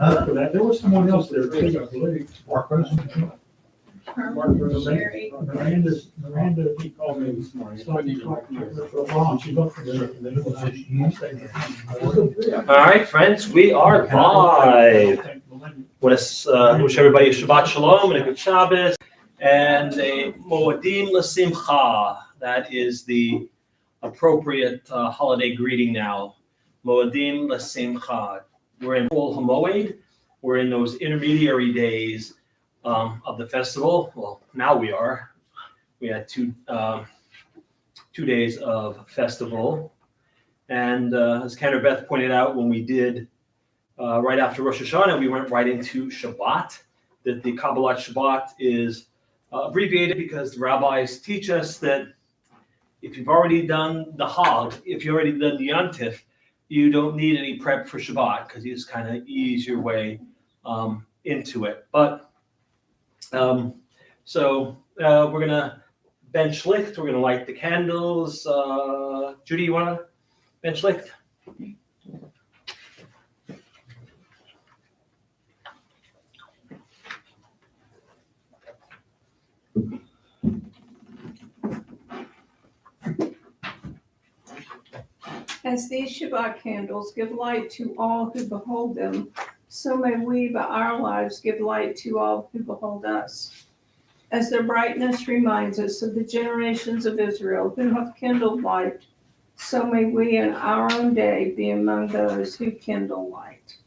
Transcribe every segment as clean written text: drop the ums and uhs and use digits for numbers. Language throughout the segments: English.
After that, there was someone else there too, I believe. Mark Rosen. Sherry. Miranda, he called me this morning. So he talked to her for a while, and she looked for the. All right, friends, we are live. Want to wish everybody a Shabbat Shalom and a good Shabbos and a Moedim L'Simcha. That is the appropriate holiday greeting now. Moedim L'Simcha. We're in Chol HaMoed. We're in those intermediary days of the festival. Well, now we are. We had two days of festival. And as Kendra Beth pointed out, when we did right after Rosh Hashanah, we went right into Shabbat. That the Kabbalat Shabbat is abbreviated because the rabbis teach us that if you've already done the Hag, if you've already done the Yantif, you don't need any prep for Shabbat because you just kind of ease your way into it. But so we're gonna bench licht. We're gonna light the candles. Judy, you wanna bench licht? As these Shabbat candles give light to all who behold them, so may we by our lives give light to all who behold us. As their brightness reminds us of the generations of Israel who have kindled light, so may we in our own day be among those who kindle light.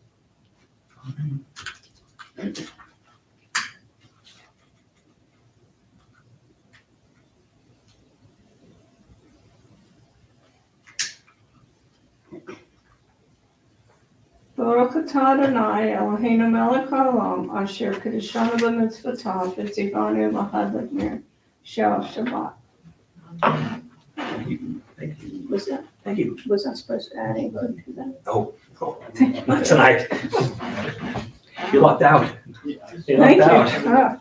Baruch atah Adonai Eloheinu melech haolam asher kedeshanu b'mitzvotav v'tzivanu l'hadlik shel Shabbat. Thank you. Was that? Thank you. Was I supposed to add anything to that? Oh, not tonight. You lucked out. You Thank lucked you. out.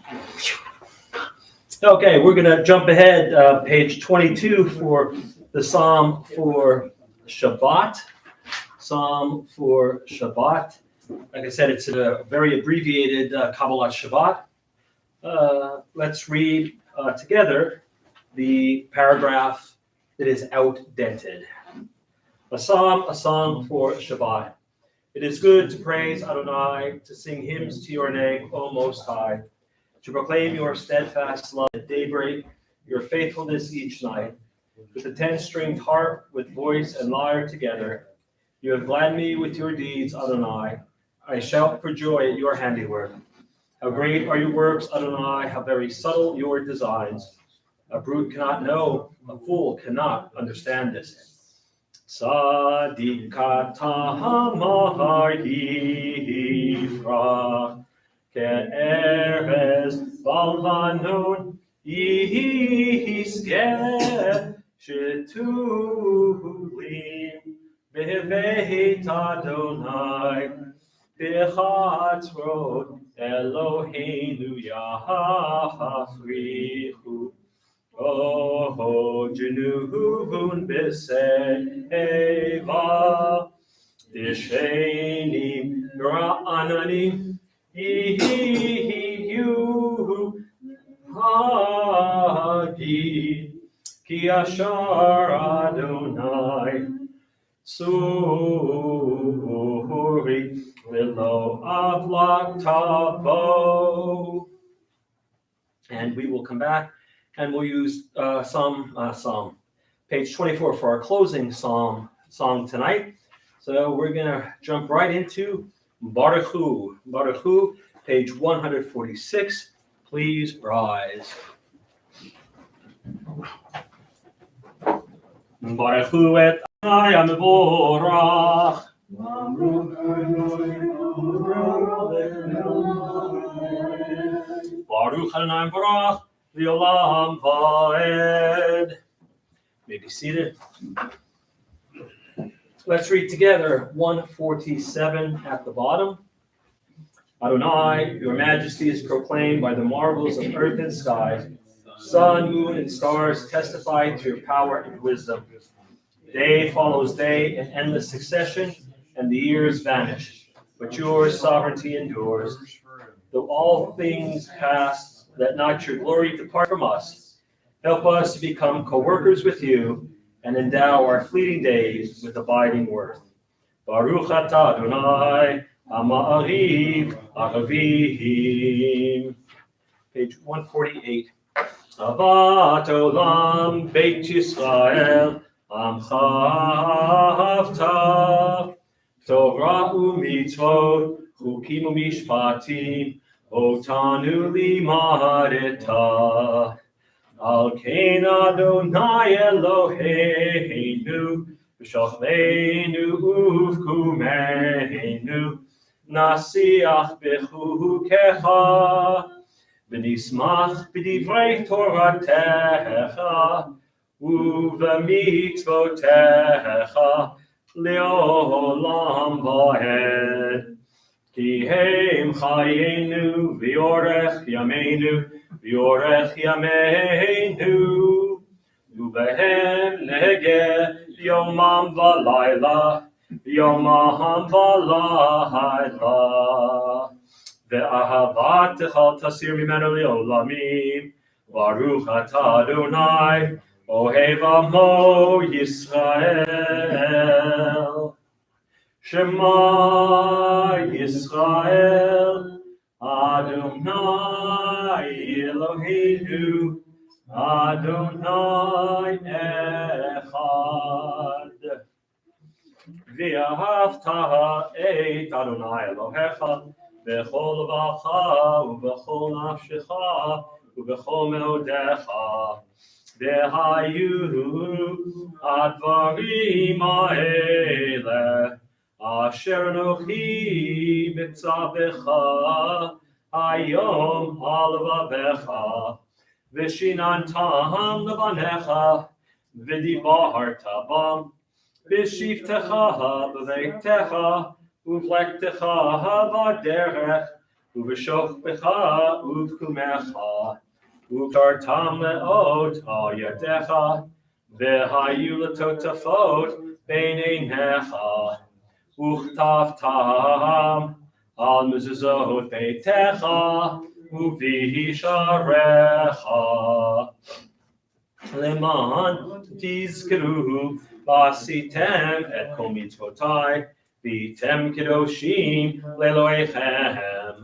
Okay, we're gonna jump ahead, page 22 for the Psalm for Shabbat. Psalm for Shabbat. Like I said, it's a very abbreviated Kabbalat Shabbat. Let's read together the paragraph that is outdented. A psalm for Shabbat. It is good to praise Adonai, to sing hymns to your name, O Most High, to proclaim your steadfast love at daybreak, your faithfulness each night, with a 10-stringed harp, with voice and lyre together. You have gladdened me with your deeds, Adonai. I shout for joy at your handiwork. How great are your works, Adonai, how very subtle your designs. A brute cannot know, a fool cannot understand this. Sadikata hamar yifra, ke'erez balhanon yiskeh, shetulim. Beveit Adonai, Bechatzrot Eloheinu Yahafrichu, Oh, Jenuhun B'Seva, Dishenim Ra'ananim, Yihiyu Hagi, Ki Ashar Adonai, Suri Vilo Avlak Tavo. And we will come back and we'll use Psalm, page 24 for our closing song tonight. So we're going to jump right into Baruch Hu. Baruch Hu, page 146. Please rise. Baruch Hu et I am Vorach. Baruch Adonai Vorach, V'olam Va'ed. May be seated. Let's read together 147 at the bottom. Adonai, your majesty is proclaimed by the marvels of earth and sky. Sun, moon, and stars testify to your power and wisdom. Day follows day in endless succession, and the years vanish. but your sovereignty endures. Though all things pass, let not your glory depart from us. Help us to become co-workers with you and endow our fleeting days with abiding worth. Baruch atah Adonai, Ha'ma'ariv Aravim. Page 148. Avat Olam Beit Yisrael Amcha Havta Torah u'mitzvot Chukim u'mishpatim Otanu limadeta Al Kein Adonai Eloheinu V'shachleinu uvkumeinu Nasiach b'chukecha V'nismach b'divrei Toratecha Uv'mitzvotecha Le'olam va'ed Ki heim chayenu v'yorech yameinu V'yorech yameinu Ubehem nege yomam v'layla Yomam v'layla Ve'ahavatecha tasir mimenu li'olamim Baruch atah Adonai Ohev amo Yisrael Shema Yisrael Adonai Eloheinu Adonai Echad V'ahavta et Adonai Elohecha B'chol levacha u'b'chol nafshecha u'b'chol meodecha V'hayu advarim ha'ele Asher anochi mitzavecha hayom ha'levavecha V'shinantam levanecha v'dibarta bam V'shivtecha b'veitecha uvlektecha b'derech uv'shochbecha uvkumecha uvtartam le'ot ha'yadecha v'hayu l'totafot b'neinecha Uchtavtam al mezuzot beitecha uvisharecha leman tizkeru basitem et kol mitzvotai vitem kedoshim leloechem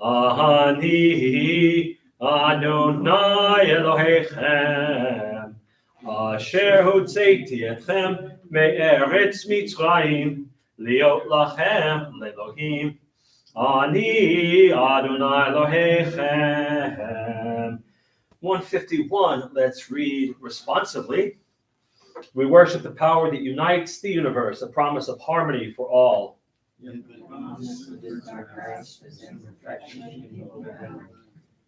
ani Adonai Elohechem asher hotzeiti etchem me'eretz Mitzrayim Liot lachem lelohim, ani Adonai Elohechem. 151, let's read responsively. We worship the power that unites the universe, a promise of harmony for all.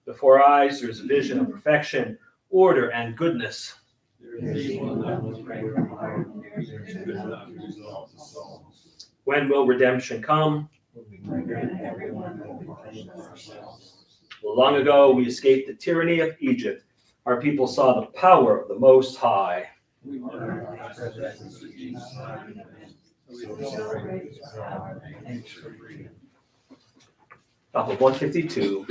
Before our eyes, there is a vision of perfection, order, and goodness. When will redemption come? Long ago, we escaped the tyranny of Egypt. Our people saw the power of the Most High. Top of 152.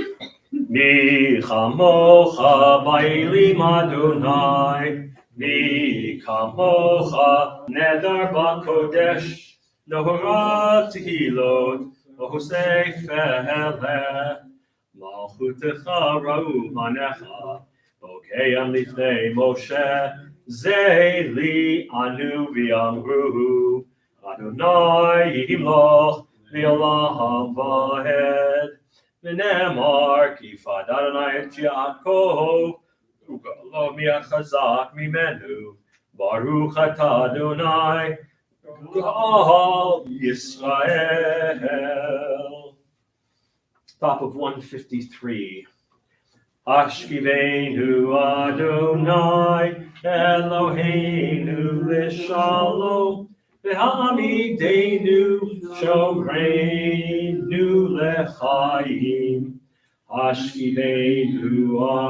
Mi chamocha ba'elim Adonai, mi chamocha neder ba'kodesh. Nohorat tehilot, ohosei feleh, malchutecha ra'u manecha, okeyam lifnei Moshe, zeli anu v'yamru, Adonai yimloch v'olam va'ed, v'nemar kifad Adonai et Yaakov, u'galo mi'achazak mimenu, baruch atah Adonai, God Yisrael. Top of 153. Ashkivenu Adonai Eloheinu l'shalom v'hamidenu shomreinu l'chaim. Ashkivenu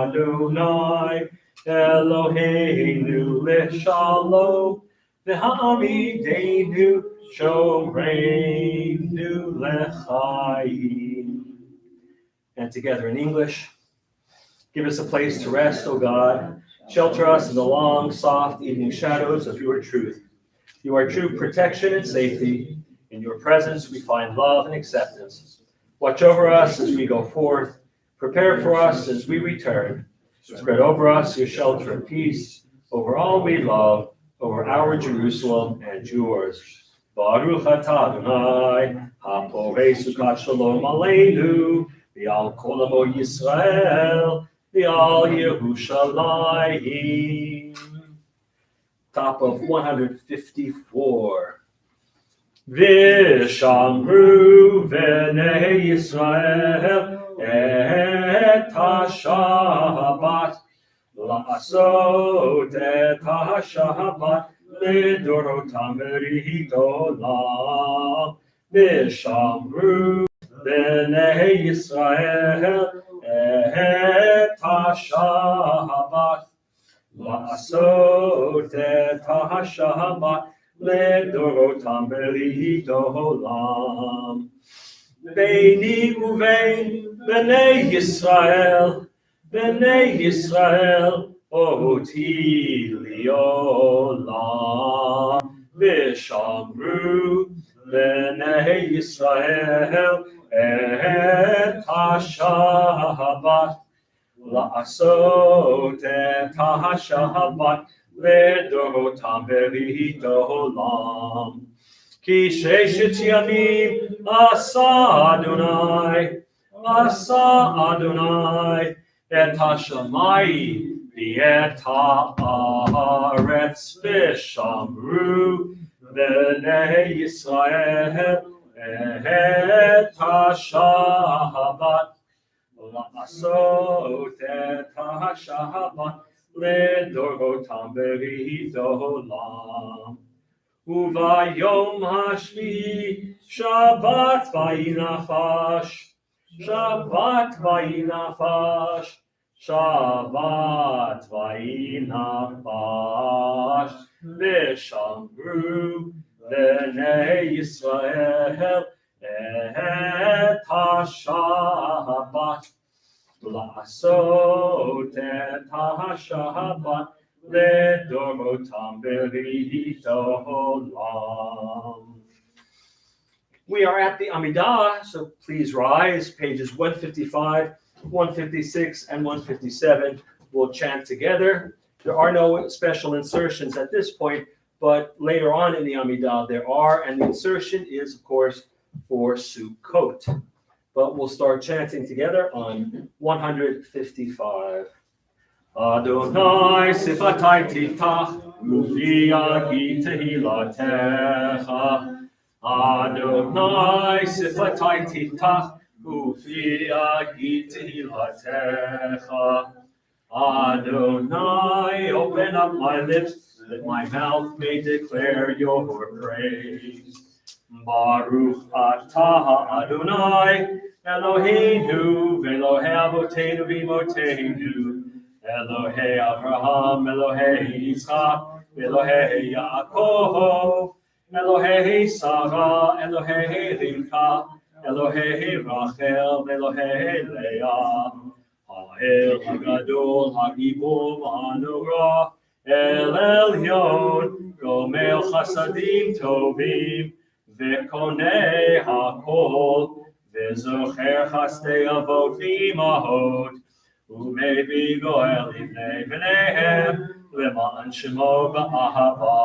Adonai Eloheinu l'shalom V'hamidenu Shomreinu L'chaim. And together in English, give us a place to rest, O God. Shelter us in the long, soft evening shadows of your truth. You are true protection and safety. In your presence we find love and acceptance. Watch over us as we go forth. Prepare for us as we return. Spread over us your shelter and peace, over all we love, over our Jerusalem and yours. Baruch atah Adonai, haporei sukat shalom aleinu, v'al kol amo Yisrael, v'al Yerushalayim. Top of 154. V'shamru v'nei Yisrael et ha-Shabbat, la'asot et ha-Shabbat לדורותם בראשית עולם, ושמרו בני ישראל את השבת, לעשות את השבת לדורותם בראשית עולם. ביני ובין בני ישראל, אותי לעולם, ושמרו בני ישראל את השבת, לעשות את השבת לדורותם בראשית עולם. כי ששת ימים עשה אדוני את השמיים ואת הארץ, ושמרו בני ישראל את השבת, לעשות את השבת לדורותם בראשית עולם. וביום השביעי שבת וינפש, שבת וינפש, שבת וינפש, ושמרו בני ישראל את השבת, לעשות את השבת לדורותם בראשית עולם. We are at the Amidah, so please rise. Pages 155, 156, and 157. We'll chant together. There are no special insertions at this point, but later on in the Amidah there are, and the insertion is, of course, for Sukkot. But we'll start chanting together on 155. Adonai sifatai tiftach, ufi yagi tehilatecha. Adonai sifatai tiftach, ufi yagi tehilatecha. Adonai, open up my lips, that my mouth may declare your praise. Baruch atah Adonai, Eloheinu, v'Elohei avoteinu v'imotenu, Elohei Abraham, Elohei Yitzchak, Elohei Yaakov, Elohei Sarah, Elohei Rivka, Elohei Rachel, Elohei Leah, Ha'el Hagadol, Hagibor, Ha'anurah, El Elyon, Gomel Chasadim Tovim, V'konei HaKol, V'zocher Chasdei Avot V'imahot, U'mevi Goel Livnei B'neihem, L'ma'an Shemo B'ahava,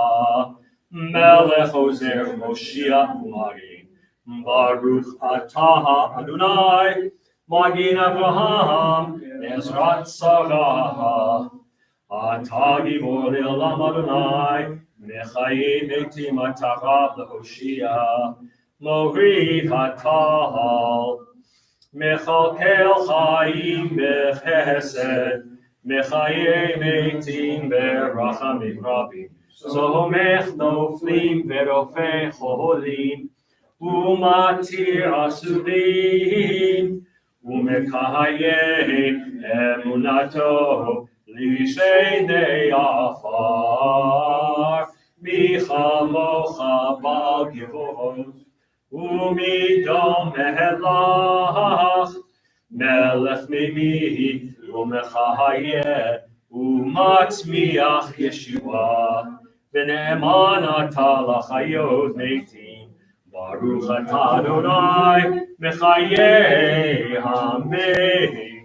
Melech Ozer Moshiach U'Magin, Baruch atah Adonai, Magin Avraham, Ezrat Sarah, Atah Gibor Le'olam Adonai, Mechayim Eitim Atarav L'Hoshia, Morid Hatahal, Mechalkel Chaim Bechesed, Mechayim Eitim Berachamim Rabim, Somech Noflim Verofei Cholim, Umatir Asurim, Umekayim Emunato, Lishenei Afar, mi chamocha bal givot, umidom melach, melech mimi umechayeh, umatzmiach Yeshua, v'ne'eman ata l'chayot meitim, Baruch atah Adonai mechayeh hameitim.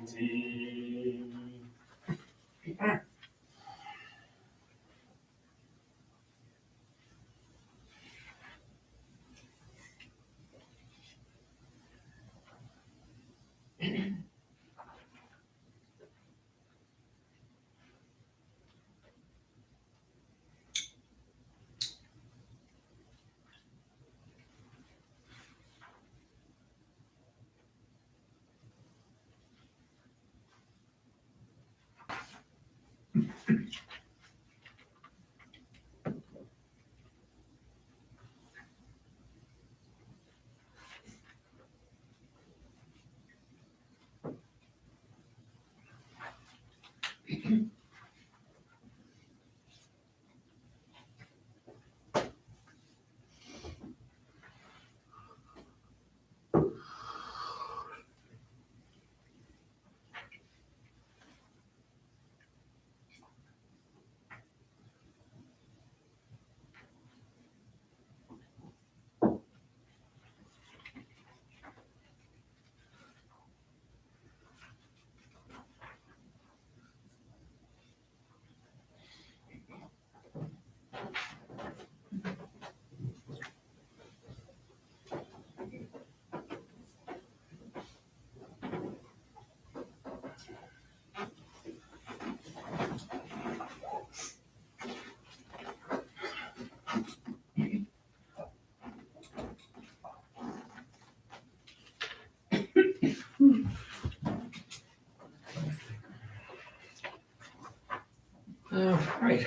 All right.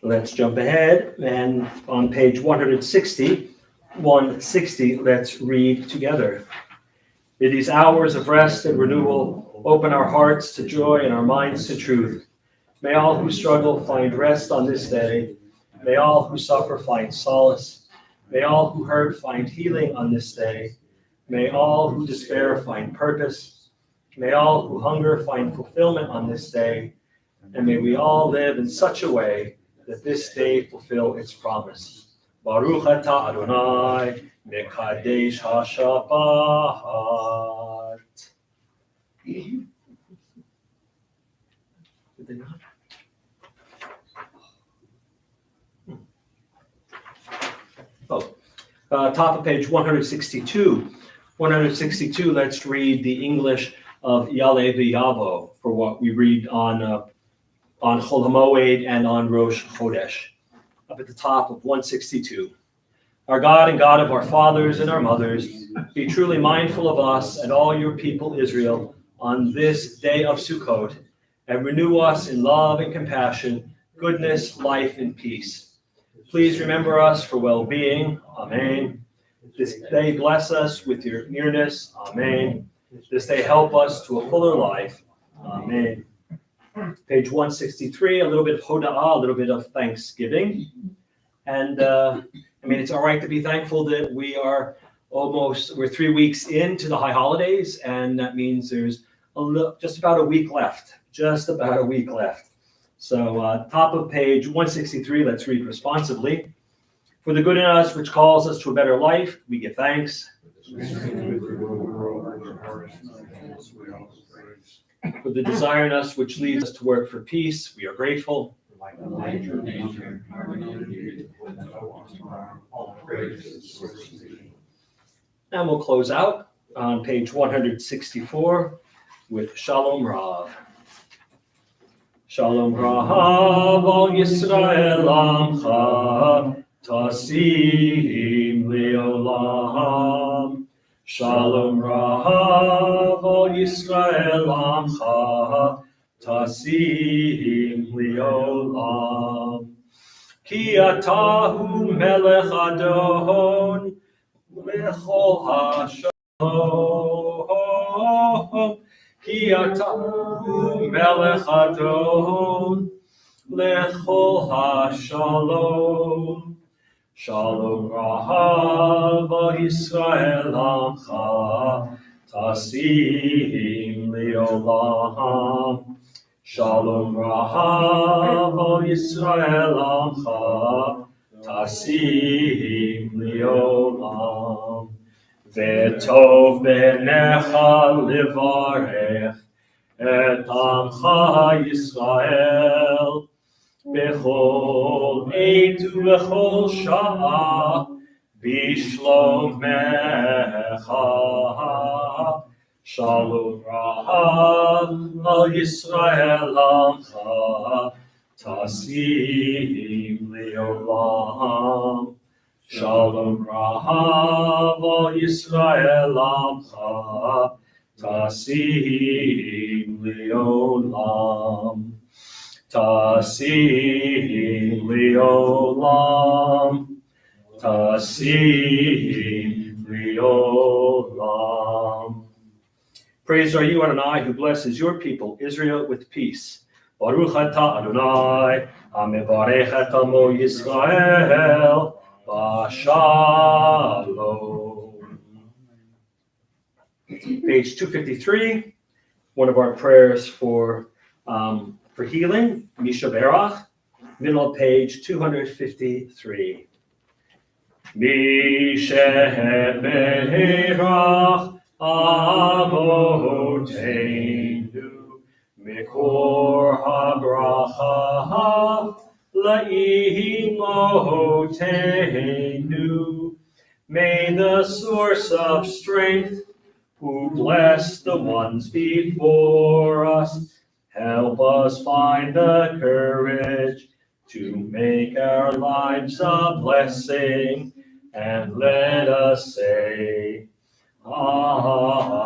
Let's jump ahead, and on page 160, let's read together. May these hours of rest and renewal open our hearts to joy and our minds to truth. May all who struggle find rest on this day. May all who suffer find solace. May all who hurt find healing on this day. May all who despair find purpose. May all who hunger find fulfillment on this day. And may we all live in such a way that this day fulfill its promise. Baruch atah Adonai, mekadesh hashabbat. Did they not? Top of page 162. 162, let's read the English of Yale V'Yavo for what we read on Chol HaMoed and on Rosh Chodesh. Up at the top of 162. Our God and God of our fathers and our mothers, be truly mindful of us and all your people Israel on this day of Sukkot, and renew us in love and compassion, goodness, life, and peace. Please remember us for well-being. Amen. This day bless us with your nearness. Amen. This day help us to a fuller life. Amen. Page 163, a little bit of hoda'ah, a little bit of thanksgiving. And it's all right to be thankful that we're 3 weeks into the high holidays, and that means there's just about a week left. So top of page 163, let's read responsively. For the good in us, which calls us to a better life, we give thanks. For the desire in us, which leads us to work for peace, we are grateful. And we'll close out on page 164 with Shalom Rav. Shalom Rav al Yisrael Amcha Tasim Leolam. Shalom Rav al Yisrael Amcha Tasim Leolam. Ki atahu melech Adon Lechol Hashalom. כי אתה מלך הדון לכל השלום. שלום רב על ישראל עמך, תשים לעולם. שלום רב על ישראל עמך, תשים לעולם. וטוב בעיניך לברך את עמך ישראל, בכל עת ובכל שעה בשלומך. שלום רב על ישראל עמך, תשים לעולם. שלום רב על ישראל עמך, תשים לעולם. תשים לעולם, תשים לעולם. Praised are you, Adonai, who blesses your people, Israel, with peace. Baruch atah Adonai, hamevarech et amo Yisrael, b'shalom. Page 253, one of our prayers for healing, Misha Berach, middle of page 253. Misha Berach Avoteinu Mikor HaBracha La'imotenu. May the source of strength, who bless the ones before us, help us find the courage to make our lives a blessing, and let us say, Amen.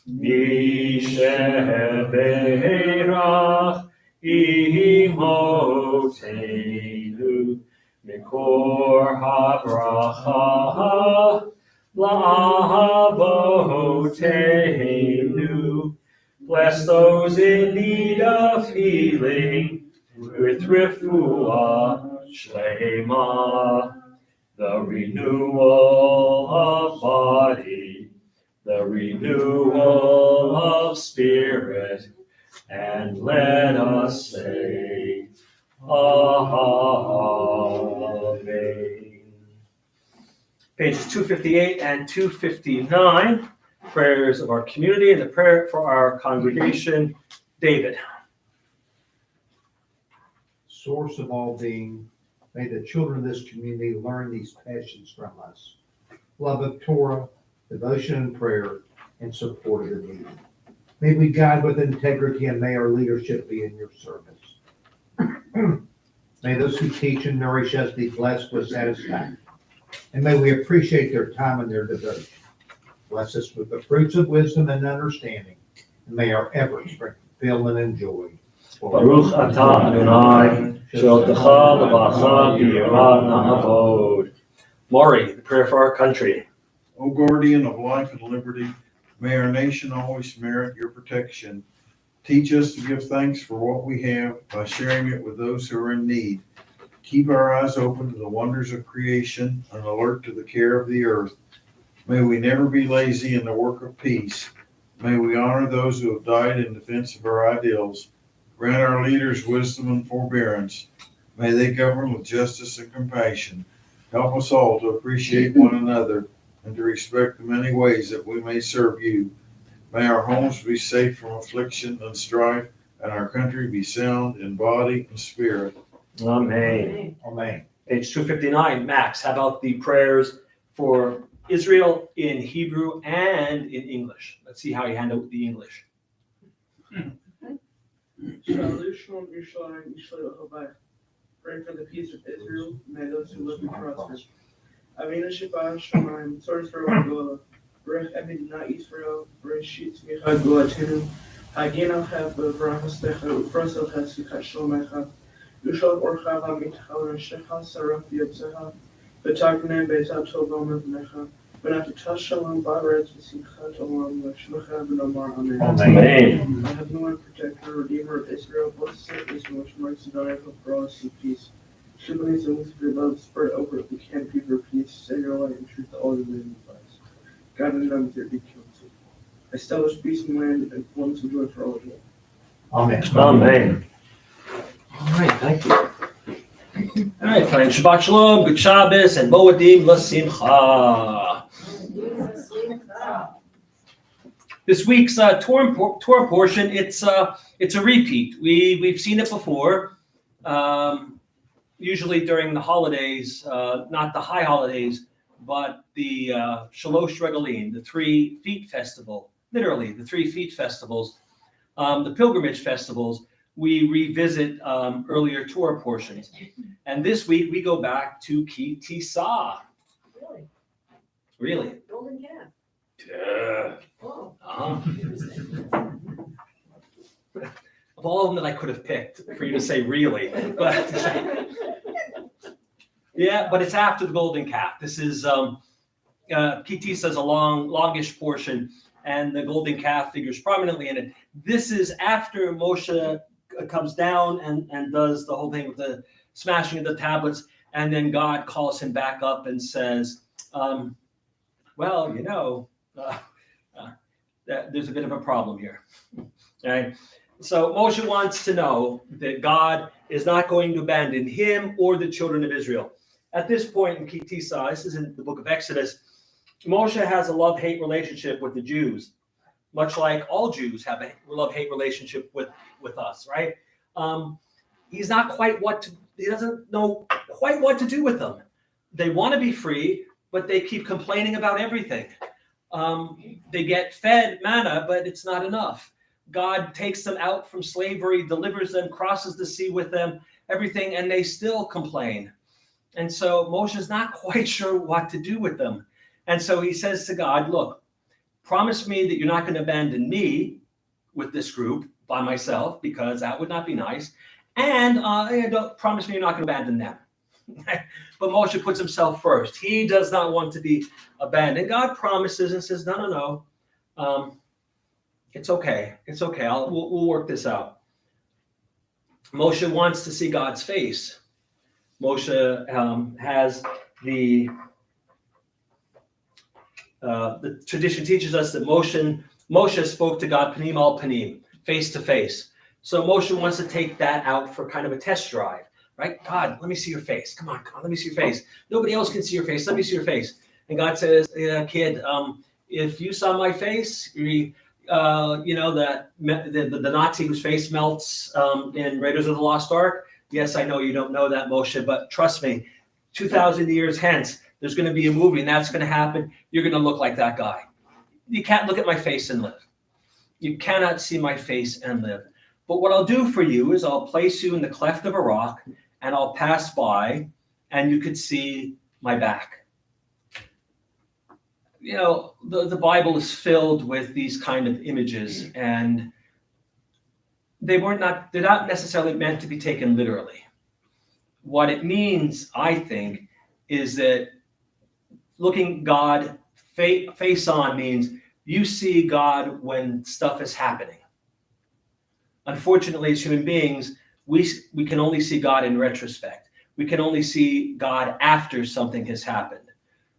Misheberach imotenu mikor habracha la'avotenu. Bless those in need of healing with refuah shlema, the renewal of body, the renewal of spirit, and let us say, Amen. Pages 258 and 259. Prayers of our community and the prayer for our congregation. David. Source of all being, may the children of this community learn these passions from us. Love of Torah, devotion and prayer, and support of the needy. May we guide with integrity, and may our leadership be in your service. May those who teach and nourish us be blessed with satisfaction, and may we appreciate their time and their devotion. Bless us with the fruits of wisdom and understanding, and may our efforts bring fulfillment and joy. Baruch atah Adonai, sheltecha levacha b'yirah na'avod. Maury, the prayer for our country. O guardian of life and liberty, may our nation always merit your protection. Teach us to give thanks for what we have by sharing it with those who are in need. Keep our eyes open to the wonders of creation and alert to the care of the earth. May we never be lazy in the work of peace. May we honor those who have died in defense of our ideals. Grant our leaders wisdom and forbearance. May they govern with justice and compassion. Help us all to appreciate one another and to respect the many ways that we may serve you. May our homes be safe from affliction and strife, and our country be sound in body and spirit. Amen. Amen. Page 259. Max, how about the prayers for Israel in Hebrew and in English? Let's see how you handle the English. Shalom Yisrael, pray for the peace of Israel. May those who live and prosper. Avinu Shabbat Shemaim, source for our Gola. Rech Emidina Israel, Reshit Micha Golatinu. Hagin al Hev V'Vrahestecha, Ufrasel Hesikat Shlomecha. Ushal Orchava Mitcha Reshecha Saraf Yotzeha. V'Takne Beizat Tobom Evnecha. ונתת שלום בארץ ושמחת עולם ושמחה ונאמר אמן. Amen. My heavenly Lord, protector, redeemer of Israel, bless us, Israel, which marks the dawn of broadness and peace. Shivering the wings of your love, spread over the canopy of your peace, send your light and truth to all your living lives. God and them with your deep counsel. Establish peace in the land and fullness of joy for all of you. Amen. Amen. All right, thank you. All right, fine. Shabbat Shalom, good Shabbos, and Moedim L'Simcha. This week's Torah portion, it's a repeat. We've seen it before, usually during the holidays, not the high holidays, but the Shalosh Regalim, the 3 feet festival, literally the 3 feet festivals, the pilgrimage festivals. We revisit earlier Torah portions. And this week we go back to Ki Tisa. Really? Really? Golden calf. Yeah. Oh. Of all of them that I could have picked for you to say really, but yeah, but it's after the golden calf. This is Ki Tisa is a longish portion, and the golden calf figures prominently in it. This is after Moshe comes down and does the whole thing with the smashing of the tablets, and then God calls him back up and says, well, there's a bit of a problem here. Okay? So Moshe wants to know that God is not going to abandon him or the children of Israel. At this point in Ki Tisa, this is in the book of Exodus, Moshe has a love-hate relationship with the Jews, much like all Jews have a love-hate relationship with us, right? He's not quite he doesn't know quite what to do with them. They want to be free, but they keep complaining about everything. They get fed manna, but it's not enough. God takes them out from slavery, delivers them, crosses the sea with them, everything, and they still complain. And so Moshe's not quite sure what to do with them. And so he says to God, look, promise me that you're not going to abandon me with this group by myself, because that would not be nice. And don't promise me you're not going to abandon them. But Moshe puts himself first. He does not want to be abandoned. God promises and says, no. It's okay. It's okay. We'll work this out. Moshe wants to see God's face. Moshe has the tradition teaches us that Moshe spoke to God panim al panim, face to face. So Moshe wants to take that out for kind of a test drive, right? God, let me see your face. Come on, let me see your face. Nobody else can see your face. Let me see your face. And God says, yeah, kid, if you saw my face, the Nazi whose face melts in Raiders of the Lost Ark. Yes, I know you don't know that, Moshe, but trust me, 2,000 years hence, there's going to be a movie, and that's going to happen. You're going to look like that guy. You can't look at my face and live. You cannot see my face and live. But what I'll do for you is I'll place you in the cleft of a rock, and I'll pass by, and you could see my back. The Bible is filled with these kind of images, and they're not necessarily meant to be taken literally. What it means, I think, is that looking God face on means you see God when stuff is happening. Unfortunately, as human beings, we can only see God in retrospect. We can only see God after something has happened,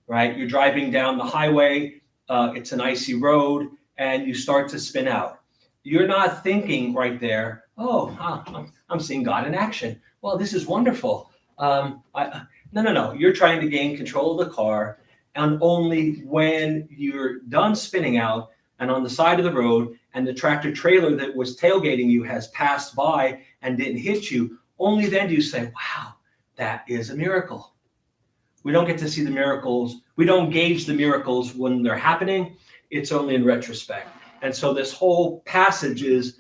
right? You're driving down the highway, it's an icy road, and you start to spin out. You're not thinking right there, I'm seeing God in action. Well, this is wonderful. No. You're trying to gain control of the car, and only when you're done spinning out and on the side of the road and the tractor trailer that was tailgating you has passed by and didn't hit you, only then do you say, wow, that is a miracle. We don't get to see the miracles. We don't gauge the miracles when they're happening. It's only in retrospect. And so this whole passage is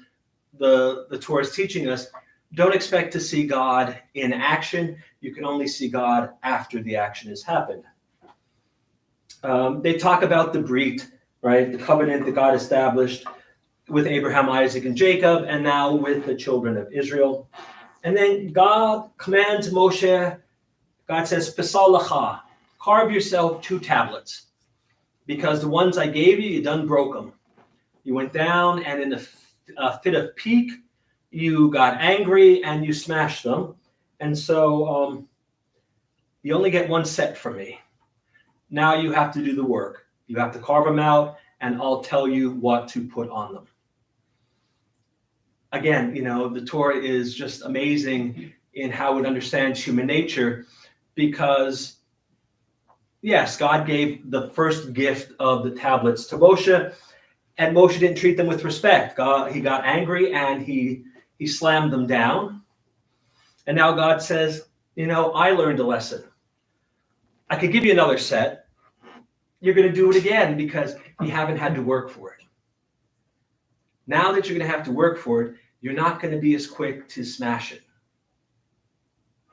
the Torah is teaching us, don't expect to see God in action. You can only see God after the action has happened. They talk about the Brit, right? The covenant that God established with Abraham, Isaac, and Jacob, and now with the children of Israel. And then God commands Moshe, God says, Pesal lacha, carve yourself 2 tablets. because the ones I gave you, you done broke them. You went down, and in a fit of pique, you got angry and you smashed them. And so you only get one set from me. Now you have to do the work. You have to carve them out, and I'll tell you what to put on them. Again, the Torah is just amazing in how it understands human nature, because yes, God gave the first gift of the tablets to Moshe, and Moshe didn't treat them with respect. He got angry and he slammed them down. And now God says, I learned a lesson. I could give you another set. You're going to do it again because you haven't had to work for it. Now that you're going to have to work for it, you're not going to be as quick to smash it.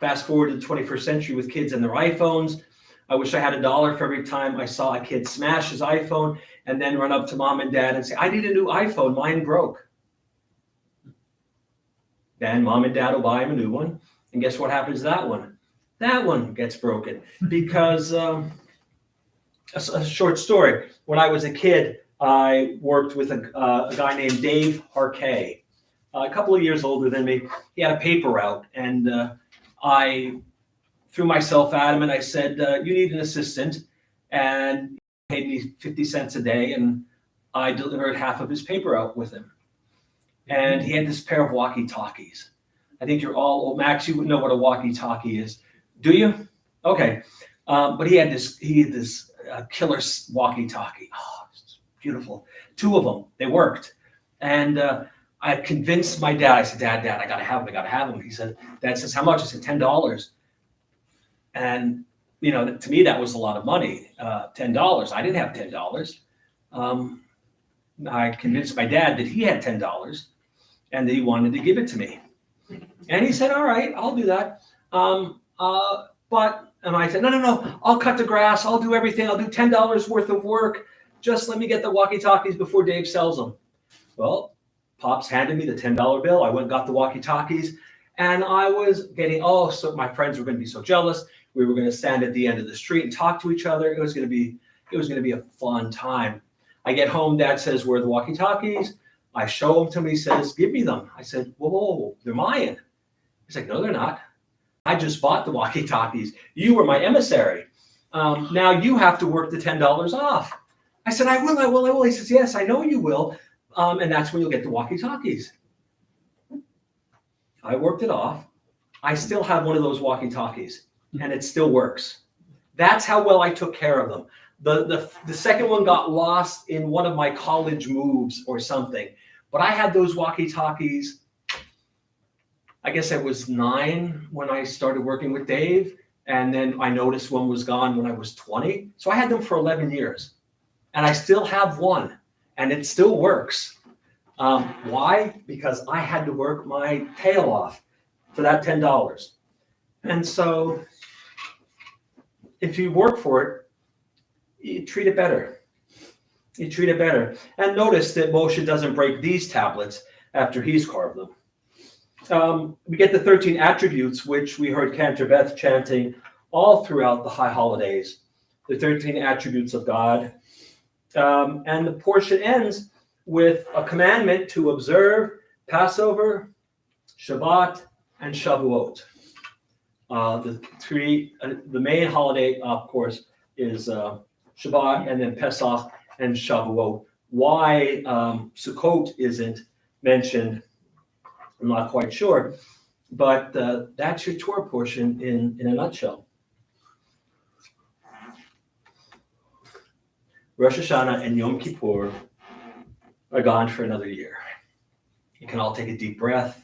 Fast forward to the 21st century with kids and their iPhones. I wish I had $1 for every time I saw a kid smash his iPhone and then run up to mom and dad and say, I need a new iPhone, mine broke. Then mom and dad will buy him a new one. And guess what happens to that one? That one gets broken because a short story. When I was a kid, I worked with a guy named Dave Harkay, a couple of years older than me. He had a paper route, and I threw myself at him and I said, you need an assistant, and he paid me 50 cents a day, and I delivered half of his paper out with him. And he had this pair of walkie-talkies. I think you're all, Max, you would know what a walkie-talkie is. Do you? Okay. But he had this killer walkie-talkie. Oh, it's beautiful. 2 of them, they worked. And I convinced my dad. I said, Dad, I got to have them. He said, Dad says, how much? I said, $10. And, to me, that was a lot of money, $10. I didn't have $10. I convinced my dad that he had $10 and that he wanted to give it to me. And he said, all right, I'll do that. And I said, no, I'll cut the grass. I'll do everything. I'll do $10 worth of work. Just let me get the walkie-talkies before Dave sells them. Well, Pops handed me the $10 bill. I went and got the walkie-talkies, and I was getting, so my friends were going to be so jealous. We were going to stand at the end of the street and talk to each other. It was going to be a fun time. I get home, Dad says, where are the walkie-talkies? I show them to him. He says, give me them. I said, whoa, they're mine. He's like, no, they're not. I just bought the walkie-talkies. You were my emissary. Now you have to work the $10 off. I said, I will. He says, yes, I know you will. And that's when you'll get the walkie-talkies. I worked it off. I still have one of those walkie-talkies, and it still works. That's how well I took care of them. The second one got lost in one of my college moves or something. But I had those walkie-talkies. I guess I was 9 when I started working with Dave. And then I noticed one was gone when I was 20. So I had them for 11 years. And I still have one. And it still works. Why? Because I had to work my tail off for that $10. And so if you work for it, you treat it better. And notice that Moshe doesn't break these tablets after he's carved them. We get the 13 attributes, which we heard Cantor Beth chanting all throughout the high holidays, the 13 attributes of God. And the portion ends with a commandment to observe Passover, Shabbat, and Shavuot. The main holiday, of course, is Shabbat, and then Pesach and Shavuot. Why Sukkot isn't mentioned, I'm not quite sure, but that's your Torah portion in a nutshell. Rosh Hashanah and Yom Kippur are gone for another year. You can all take a deep breath.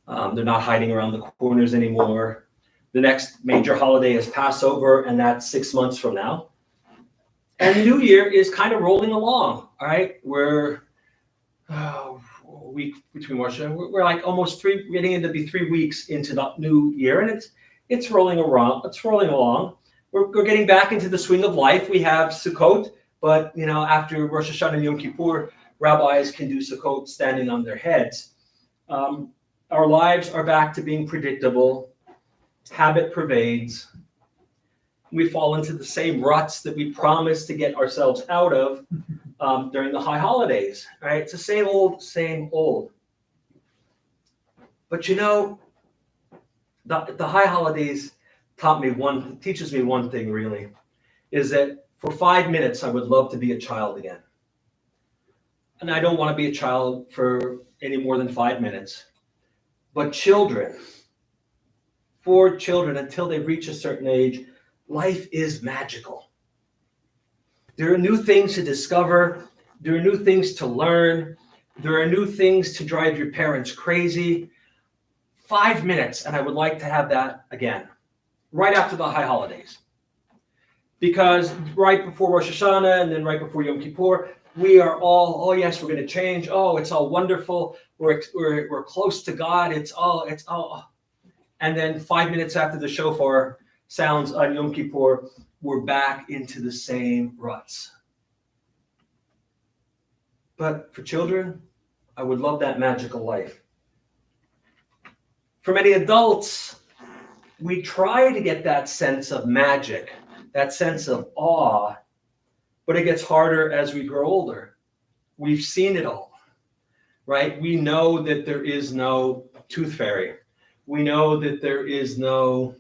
They're not hiding around the corners anymore. The next major holiday is Passover, and that's 6 months from now. And the new year is kind of rolling along, all right? We're a week between Rosh Hashanah. We're like almost getting into be 3 weeks into the new year, and it's rolling around. It's rolling along. We're getting back into the swing of life. We have Sukkot, but after Rosh Hashanah and Yom Kippur, rabbis can do Sukkot standing on their heads. Our lives are back to being predictable. Habit pervades. we fall into the same ruts that we promised to get ourselves out of during the high holidays, right? It's the same old, same old. But you know, the high holidays teaches me one thing really, is that for 5 minutes, I would love to be a child again. And I don't want to be a child for any more than 5 minutes. But for children, until they reach a certain age, life is magical. There are new things to discover. There are new things to learn. There are new things to drive your parents crazy. 5 minutes, and I would like to have that again, right after the high holidays. Because right before Rosh Hashanah and then right before Yom Kippur, we are all, oh yes, we're going to change. Oh, it's all wonderful. We're close to God. It's all. And then 5 minutes after the shofar sounds on Yom Kippur, we're back into the same ruts. But for children, I would love that magical life. For many adults, we try to get that sense of magic, that sense of awe, but it gets harder as we grow older. We've seen it all, right? We know that there is no tooth fairy. We know that there is no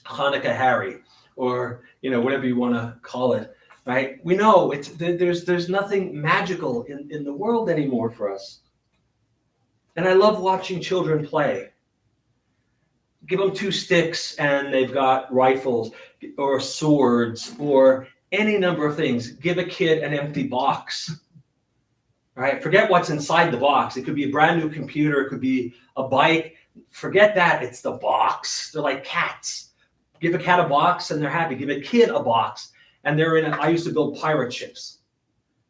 Hanukkah Harry, or whatever you want to call it, right? We know there's nothing magical in the world anymore for us. And I love watching children play. Give them 2 sticks and they've got rifles or swords or any number of things. Give a kid an empty box, right? Forget what's inside the box. It could be a brand new computer. It could be a bike. Forget that. It's the box. They're like cats. Give a cat a box and they're happy. Give a kid a box and they're in it. I used to build pirate ships,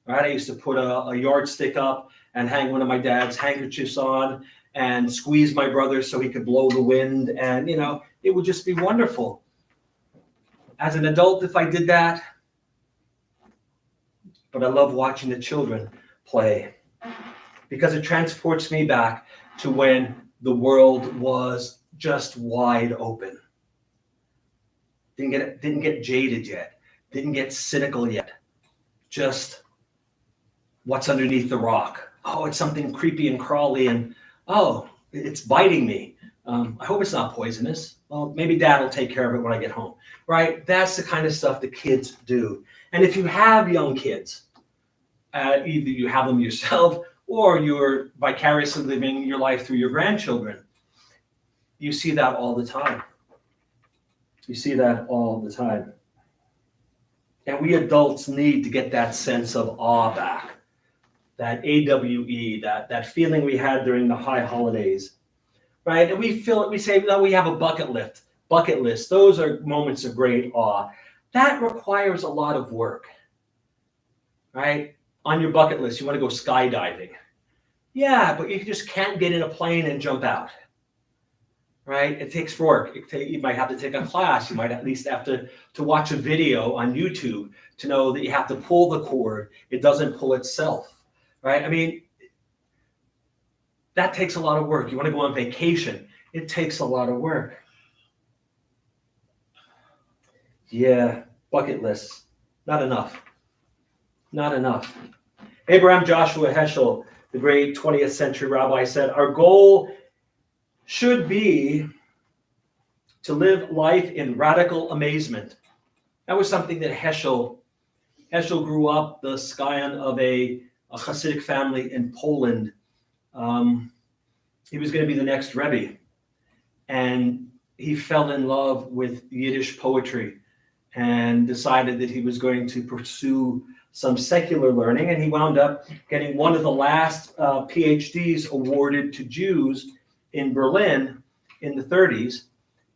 right? I used to put a yardstick up and hang one of my dad's handkerchiefs on and squeeze my brother so he could blow the wind. And, it would just be wonderful. As an adult, if I did that, but I love watching the children play because it transports me back to when the world was just wide open. Didn't get jaded yet. Didn't get cynical yet. Just what's underneath the rock. Oh, it's something creepy and crawly and oh, it's biting me. I hope it's not poisonous. Well, maybe Dad will take care of it when I get home, right? That's the kind of stuff the kids do. And if you have young kids, either you have them yourself or you're vicariously living your life through your grandchildren, you see that all the time. You see that all the time. And we adults need to get that sense of awe back. That AWE, that feeling we had during the high holidays, right? And we say, no, we have a bucket list. Those are moments of great awe. That requires a lot of work, right? On your bucket list, you want to go skydiving. Yeah, but you just can't get in a plane and jump out, right? It takes work. You might have to take a class. You might at least have to watch a video on YouTube to know that you have to pull the cord. It doesn't pull itself. Right? I mean, that takes a lot of work. You want to go on vacation. It takes a lot of work. Yeah, bucket lists. Not enough. Not enough. Abraham Joshua Heschel, the great 20th century rabbi, said, our goal should be to live life in radical amazement. That was something that Heschel grew up the scion of a Hasidic family in Poland. He was going to be the next Rebbe. And he fell in love with Yiddish poetry and decided that he was going to pursue some secular learning. And he wound up getting one of the last PhDs awarded to Jews in Berlin in the 30s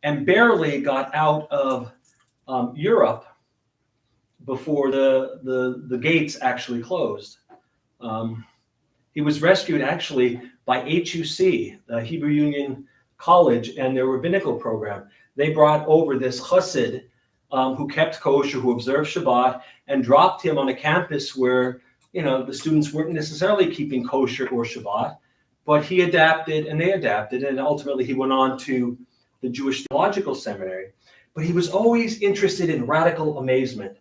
and barely got out of Europe before the gates actually closed. He was rescued actually by HUC, the Hebrew Union College, and their rabbinical program. They brought over this chassid who kept kosher, who observed Shabbat, and dropped him on a campus where, the students weren't necessarily keeping kosher or Shabbat, but he adapted and they adapted, and ultimately he went on to the Jewish Theological Seminary. but he was always interested in radical amazement,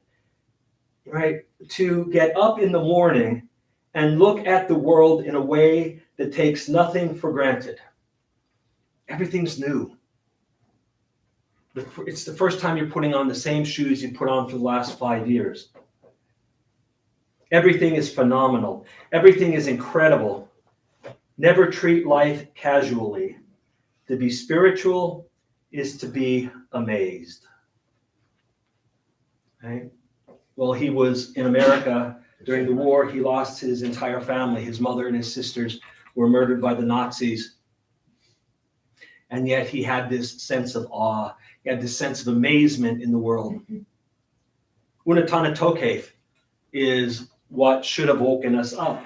right? To get up in the morning and look at the world in a way that takes nothing for granted. Everything's new. It's the first time you're putting on the same shoes you put on for the last 5 years. Everything is phenomenal. Everything is incredible. Never treat life casually. To be spiritual is to be amazed. Right? Well, he was in America during the war. He lost his entire family. His mother and his sisters were murdered by the Nazis. And yet he had this sense of awe. He had this sense of amazement in the world. Unetana Tokef is what should have woken us up.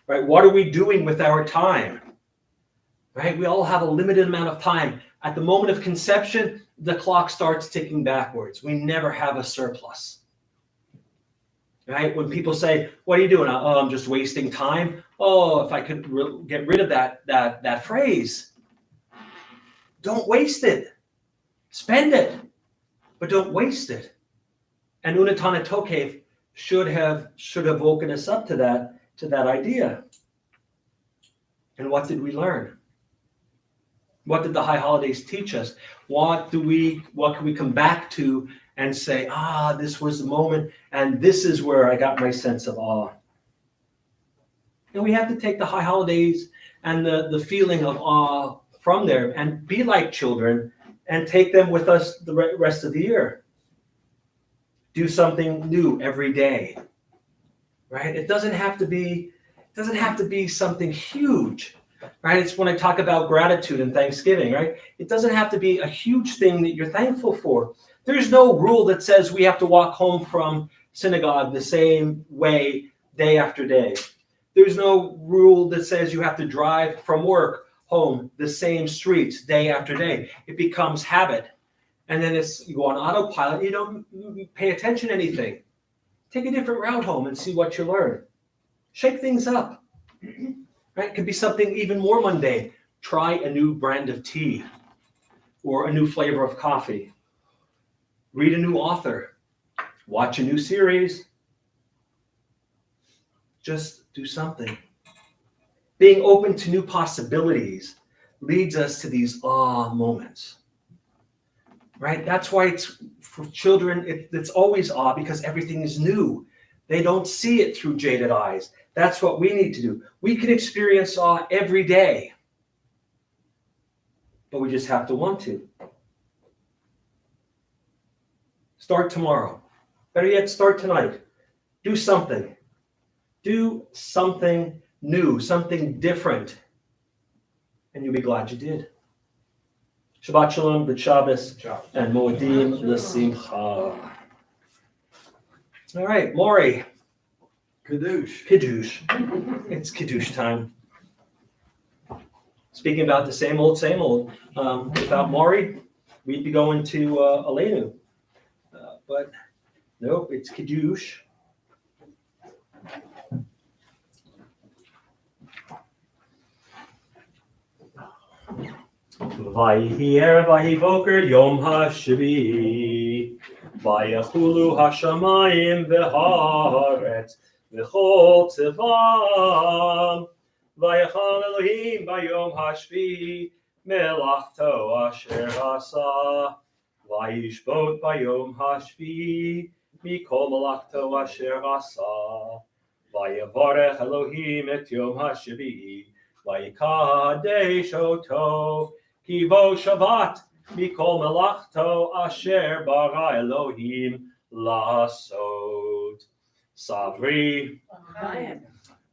Right? What are we doing with our time? Right? We all have a limited amount of time. At the moment of conception, the clock starts ticking backwards. We never have a surplus. Right? When people say, "What are you doing?" "Oh, I'm just wasting time." Oh, if I could get rid of that phrase. Don't waste it. Spend it, but don't waste it. And Unetana Tokef should have woken us up to that idea. And what did we learn? What did the high holidays teach us? What can we come back to and say, this was the moment, and this is where I got my sense of awe. And we have to take the high holidays and the feeling of awe from there and be like children and take them with us the rest of the year. Do something new every day, right? It doesn't have to be something huge, right? It's when I talk about gratitude and Thanksgiving, right? It doesn't have to be a huge thing that you're thankful for. There's no rule that says we have to walk home from synagogue the same way day after day. There's no rule that says you have to drive from work home the same streets day after day. It becomes habit. And then you go on autopilot, you don't pay attention to anything. Take a different route home and see what you learn. Shake things up. Right? It could be something even more mundane. Try a new brand of tea or a new flavor of coffee. Read a new author. Watch a new series. Just do something. Being open to new possibilities leads us to these awe moments. Right? That's why it's for children, it's always awe because everything is new. They don't see it through jaded eyes. That's what we need to do. We can experience awe every day, but we just have to want to. Start tomorrow. Better yet, start tonight. Do something. Do something new, something different, and you'll be glad you did. Shabbat Shalom, B'Shabbos, and Moedim L'Simcha. All right, Maury. Kiddush. Kiddush. It's Kiddush time. Speaking about the same old. Without Maury, we'd be going to Aleinu. But nope, it's Kiddush. Vayihi erev vayihi boker yom hashvi vayachulu hashamayim v'haaretz v'chol tzevam vayachal Elohim bayom hashvi melachto asher asa vayishbot bayom hashvi mikol melachto asher asa vayavarech Elohim et yom hashvi vayikadesh oto Kivo Shabbat, Mikol Melachto Asher Bara Elohim Lasot. Savri,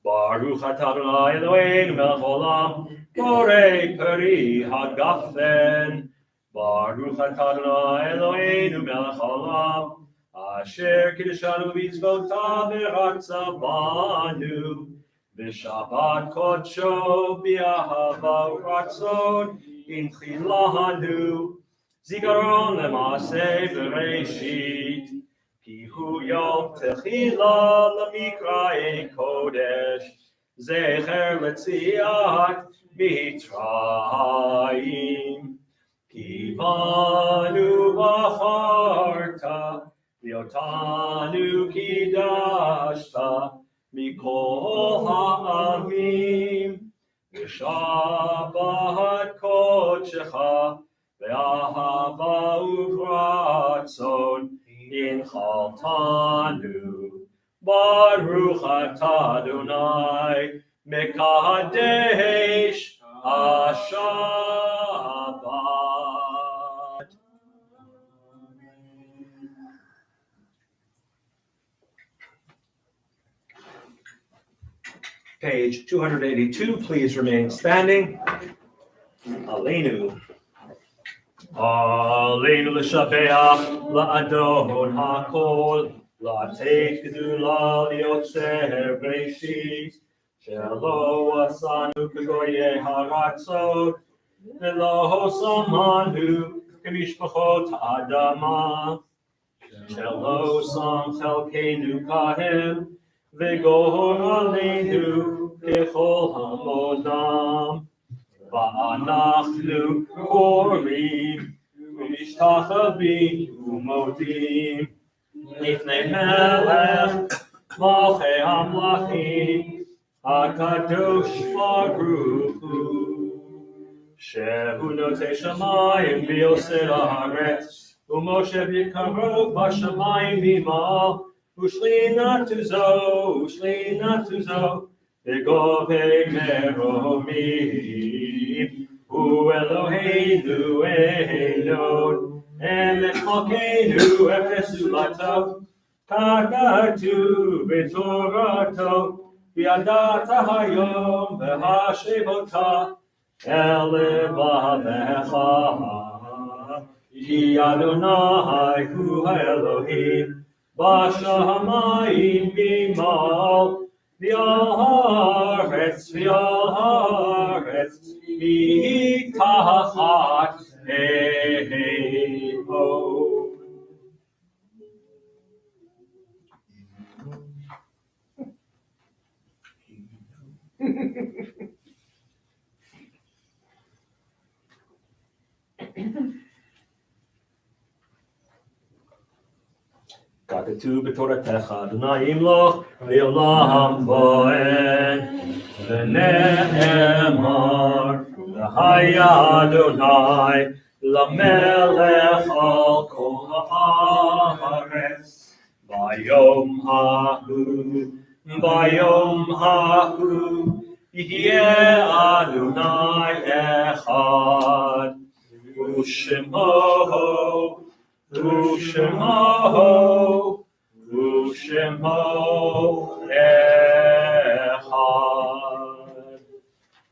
Baruch Atah Adonai Eloheinu melech haolam, Borei Peri Hagafen. Baruch Atah Adonai Eloheinu melech haolam, Asher Kiddushanu b'mitzvotav v'ratza banu, V'Shabbat Kodsho b'ahava u'ratzon. In Chilanu, Zikaron leMaaseh Bereshit, Ki hu Yom Techila leMikra'ei Kodesh, Zecher leTziat Mitzrayim, Ki banu v'acharta, liotanu kidashta, mikol ha'amim, v'shabbat kodshecha, ve'ahava uvratzon, inchaltanu. Baruch atah Adonai, mekadesh Shabbat. Page 282, please remain standing. Aleinu. Aleinu l'shabeach la'adon ha'kol, la'atei gedula liotzer b'reshit, shelo asanu k'goyei haratzot, v'lo samanu k'mishpachot ha'adama, shelo sam chelkeinu kahem, v'gohor aleinu k'chol ha'modam. Va'anachnu korim v'nishtachavim u'modim lifnei melech malchei hamlachim hakadosh baruch hu shehu notei shamayim v'yosei haaretz u'moshe v'yikaro b'shamayim v'imal u'shlinatu zo V'govei meromim, hu Eloheinu Einon, emet malkeinu efes ulato, kagatu b'torato, v'yadata hayom v'hashevota, el levavecha, ki Adonai hu Elohim, b'shamayim v'imal, V'yaharetz mitachat eho. Kakatu b'toratecha Adonai imloch v'olam bo'en v'ne'emar v'haya Adonai l'melech al kol ha'aretz v'yom ha'hu yihyeh Adonai echad u'shemo echad.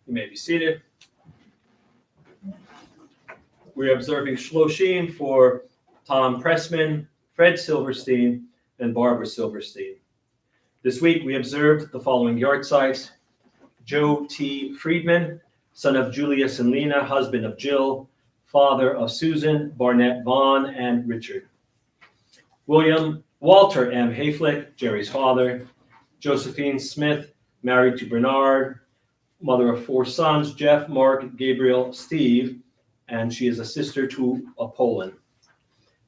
You may be seated. We're observing Shloshim for Tom Pressman, Fred Silverstein, and Barbara Silverstein. This week we observed the following yahrzeits: Joe T. Friedman, son of Julius and Lena, husband of Jill, father of Susan, Barnett Vaughn, and Richard. Walter M. Hayflick, Jerry's father. Josephine Smith, married to Bernard, mother of 4 sons, Jeff, Mark, Gabriel, Steve, and she is a sister to Poland.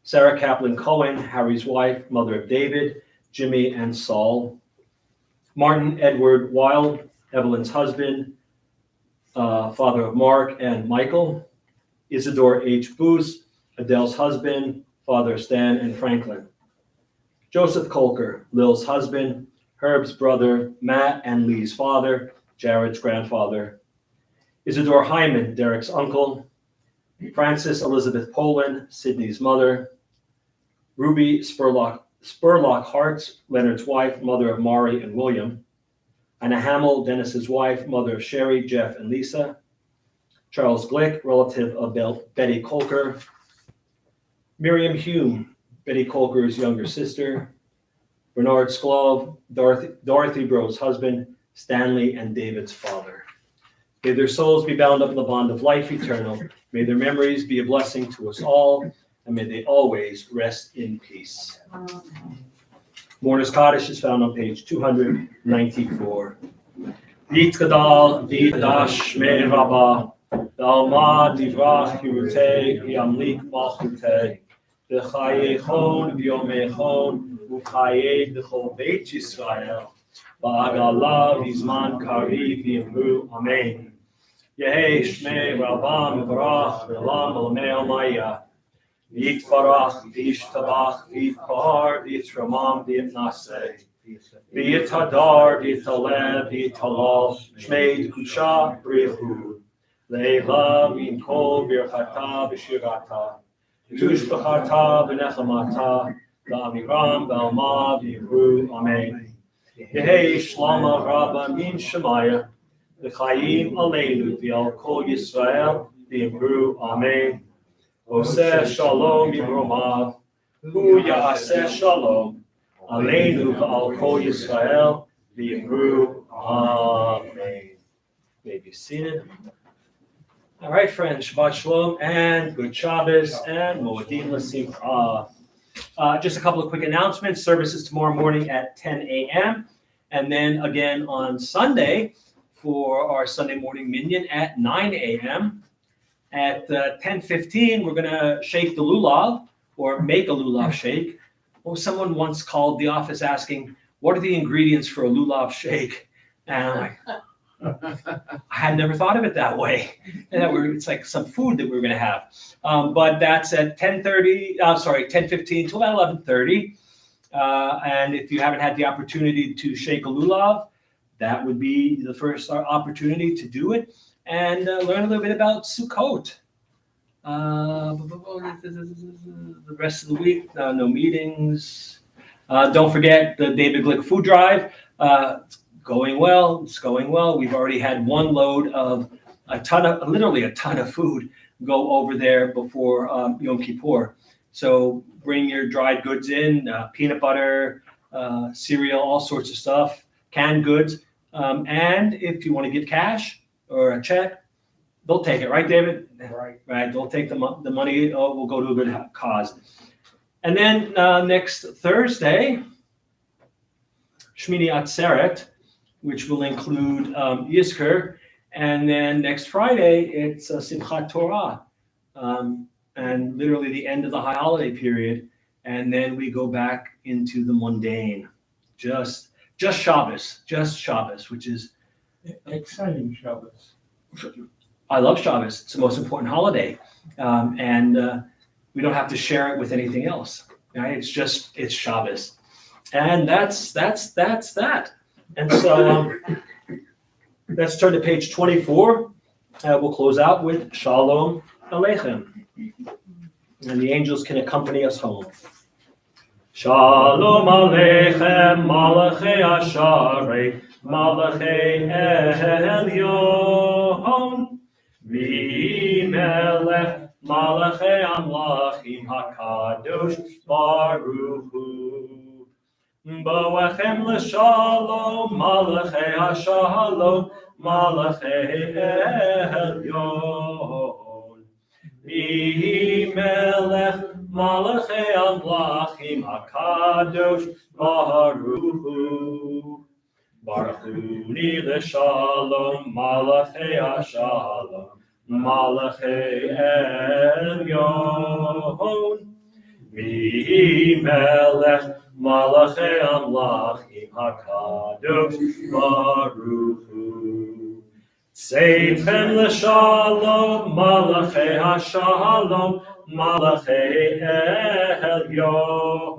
Sarah Kaplan Cohen, Harry's wife, mother of David, Jimmy, and Saul. Martin Edward Wild, Evelyn's husband, father of Mark and Michael. Isidore H. Boos, Adele's husband, father of Stan and Franklin. Joseph Kolker, Lil's husband, Herb's brother, Matt and Lee's father, Jared's grandfather. Isidore Hyman, Derek's uncle. Frances Elizabeth Poland, Sydney's mother. Ruby Spurlock Hartz, Leonard's wife, mother of Mari and William. Anna Hamill, Dennis's wife, mother of Sherry, Jeff, and Lisa. Charles Glick, relative of Betty Kolker. Miriam Hume, Betty Kolker's younger sister. Bernard Sklov, Dorothy Bro's husband, Stanley and David's father. May their souls be bound up in the bond of life eternal. May their memories be a blessing to us all, and may they always rest in peace. Mourner's Kaddish is found on page 294. Yitkadal v'dash me rabba, Alma divrach kirutei v'yamlik malchutei. V'chayechon v'yomechon u'chayei b'chol beit Yisrael. V'agala v'zman kariv v'yimru amen. Yehei shmei rabam v'rach v'lam olamei almaya. V'yitvarach v'yishtabach v'yitpar v'yitramam v'yitnaseh. V'yitadar v'yitaleh v'yitalal shmei kusha b'richu. Leila v'yinkol birchata v'shirata. V'tushbachata v'nechamata. V'amiram v'alma v'yimru amen. Yehei shlama rabba min shemaya. V'chayim aleinu v'al kol Yisrael v'yimru amen. Oseh shalom yibromav. Hu ya'aseh shalom. Aleinu v'al kol Yisrael v'yimru amen. May be seated. All right, friends, Shabbat Shalom and good Shabbos and Moedim L'Simcha. Just a couple of quick announcements. Services tomorrow morning at 10 a.m. And then again on Sunday for our Sunday morning minyan at 9 a.m. At 10:15, we're going to shake the lulav or make a lulav shake. Well, someone once called the office asking, what are the ingredients for a lulav shake? And I'm like, I had never thought of it that way. And it's like some food that we're going to have. But that's at 10:15 till about 11:30. And if you haven't had the opportunity to shake a lulav, that would be the first opportunity to do it and learn a little bit about Sukkot. The rest of the week, no meetings. Don't forget the David Glick food drive. It's going well. It's going well. We've already had one load of literally a ton of food go over there before Yom Kippur. So bring your dried goods in, peanut butter, cereal, all sorts of stuff, canned goods. And if you want to give cash or a check, they'll take it, right, David? Right. Right. They'll take the money. Will go to a good cause. And then next Thursday, Shmini Atzeret, which will include Yizkor. And then next Friday, it's Simchat Torah. And literally the end of the high holiday period. And then we go back into the mundane. Just Shabbos, which is Exciting Shabbos. I love Shabbos. It's the most important holiday. And we don't have to share it with anything else. Right? It's Shabbos. And that's that. And so let's turn to page 24. We'll close out with Shalom Aleichem. And the angels can accompany us home. Shalom Aleichem, Malachei Asharei, Malachei Elyon, V'melech, Malachei Amlachim HaKadosh Baruch Hu. Boechem l'shalom, Malachei HaShalom, Malachei Elyon. V'melech, Malachei Amlachim HaKadosh Baruch Hu. Baruch Hu l'shalom, Malachei HaShalom, Malachei Elyon. V'melech, Malachei Amlachim HaKadosh Baruch Hu. Seitchem l'shalom, Malachei HaShalom, Malachei Elyon.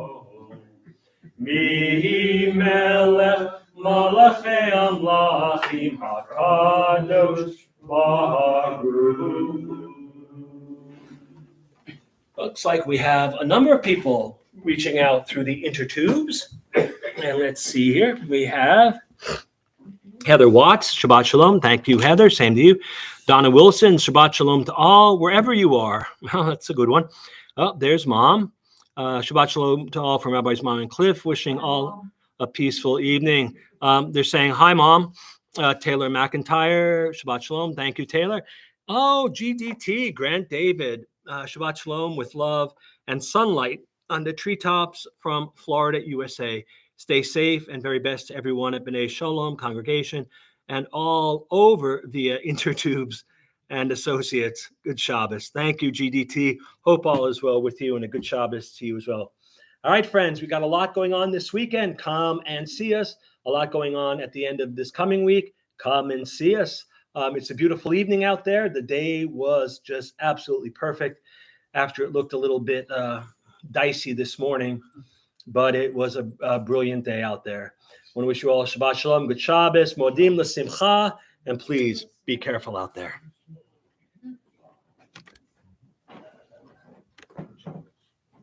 V'melech, Malachei Amlachim HaKadosh Baruch Hu. Looks like we have a number of people reaching out through the intertubes. And let's see here. We have Heather Watts, Shabbat Shalom. Thank you, Heather. Same to you. Donna Wilson, Shabbat Shalom to all, wherever you are. Well, that's a good one. Oh, there's Mom. Shabbat Shalom to all from Rabbis Mom and Cliff, wishing all a peaceful evening. They're saying, hi, Mom. Taylor McIntyre, Shabbat Shalom. Thank you, Taylor. Oh, GDT, Grant David. Shabbat Shalom with love and sunlight on the treetops from Florida, USA. Stay safe and very best to everyone at B'nai Shalom congregation and all over via intertubes and associates, good Shabbos. Thank you, GDT. Hope all is well with you, and a good Shabbos to you as well. All right, friends, we got a lot going on this weekend. Come and see us. A lot going on at the end of this coming week. Come and see us. It's a beautiful evening out there. The day was just absolutely perfect after it looked a little bit dicey this morning, but it was a brilliant day out there. I want to wish you all Shabbat Shalom, good Shabbos, Modim L'Simcha, and please be careful out there.